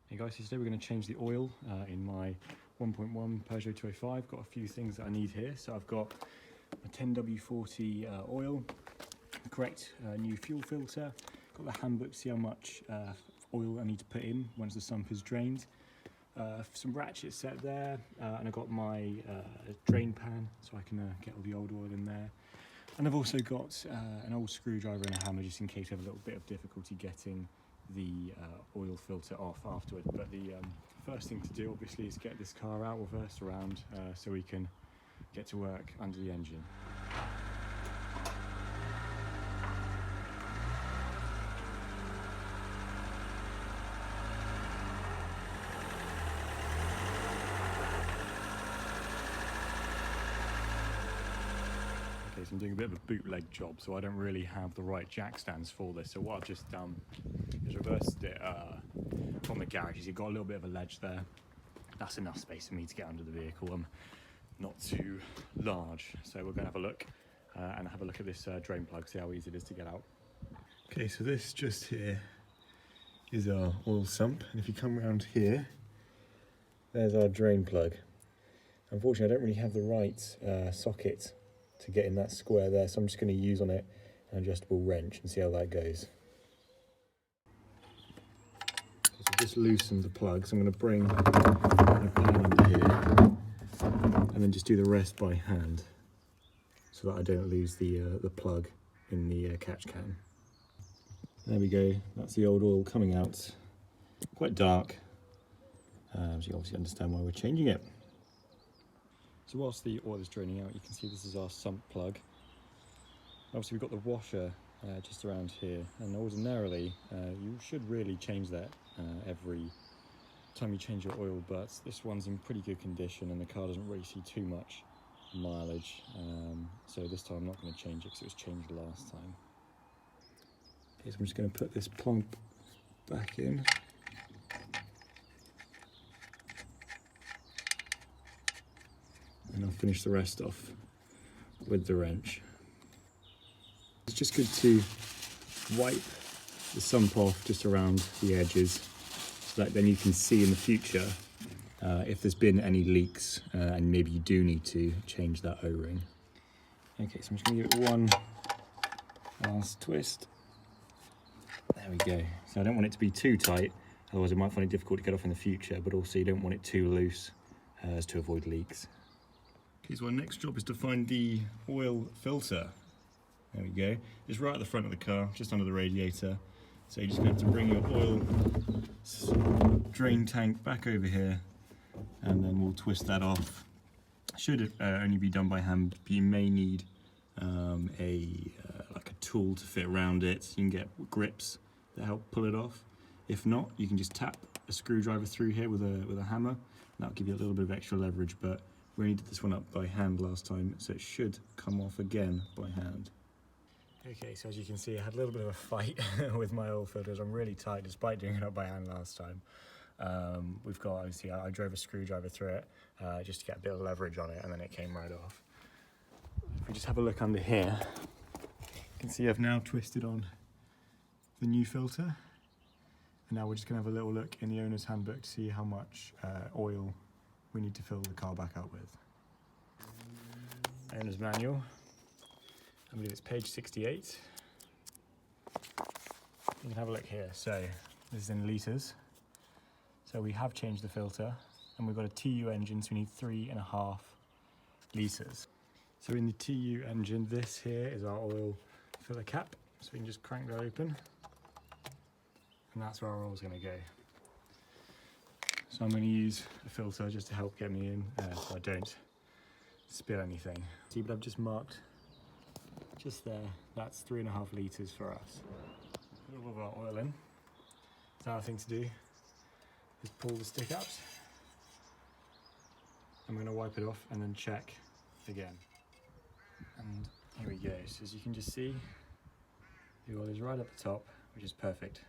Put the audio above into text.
Hey guys, so today we're going to change the oil in my 1.1 Peugeot 205. Got a few things that I need here. So I've got a 10W40 oil, the correct new fuel filter, got the handbook to see how much oil I need to put in once the sump is drained, some ratchets set there, and I've got my drain pan so I can get all the old oil in there. And I've also got an old screwdriver and a hammer just in case I have a little bit of difficulty getting the oil filter off afterward. But the first thing to do obviously is get this car out, reversed around, so we can get to work under the engine. Okay, so I'm doing a bit of a bootleg job, so I don't really have the right jack stands for this. So what I've just done is reversed it from the garage. You've got a little bit of a ledge there. That's enough space for me to get under the vehicle. I'm not too large. So we're going to have a look and have a look at this drain plug, see how easy it is to get out. Okay, so this just here is our oil sump. And if you come around here, there's our drain plug. Unfortunately, I don't really have the right socket to get in that square there, so I'm just going to use on it an adjustable wrench and see how that goes. So I've just loosened the plug, so I'm going to bring my pan under here and then just do the rest by hand so that I don't lose the plug in the catch can. There we go, that's the old oil coming out. Quite dark, so you obviously understand why we're changing it. So whilst the oil is draining out, you can see this is our sump plug. Obviously we've got the washer just around here, and ordinarily you should really change that every time you change your oil, but this one's in pretty good condition and the car doesn't really see too much mileage, so this time I'm not going to change it because it was changed last time. Okay, so I'm just going to put this plump back in. And I'll finish the rest off with the wrench. It's just good to wipe the sump off just around the edges so that then you can see in the future if there's been any leaks and maybe you do need to change that O-ring. Okay, so I'm just going to give it one last twist. There we go. So I don't want it to be too tight, otherwise I might find it difficult to get off in the future, but also you don't want it too loose as to avoid leaks. Okay, so our next job is to find the oil filter. There we go. It's right at the front of the car, just under the radiator. So you're just going to have to bring your oil drain tank back over here, and then we'll twist that off. Should only be done by hand, but you may need like a tool to fit around it. You can get grips that help pull it off. If not, you can just tap a screwdriver through here with a hammer. That'll give you a little bit of extra leverage, but we only did this one up by hand last time, so it should come off again by hand. Okay, so as you can see, I had a little bit of a fight with my oil filters. I'm really tight despite doing it up by hand last time. We've got, obviously, I drove a screwdriver through it just to get a bit of leverage on it, and then it came right off. If we just have a look under here, you can see I've now twisted on the new filter. And now we're just going to have a little look in the owner's handbook to see how much oil we need to fill the car back up with. Owner's manual, I believe it's page 68. You can have a look here. So this is in litres. So we have changed the filter and we've got a TU engine, so we need 3.5 litres. So in the TU engine, this here is our oil filler cap. So we can just crank that open and that's where our oil is going to go. So I'm going to use a filter just to help get me in so I don't spill anything. See, but I've just marked just there, that's 3.5 litres for us. Put all of our oil in. So our thing to do is pull the stick out. I'm going to wipe it off and then check again. And here we go. So as you can just see, the oil is right at the top, which is perfect.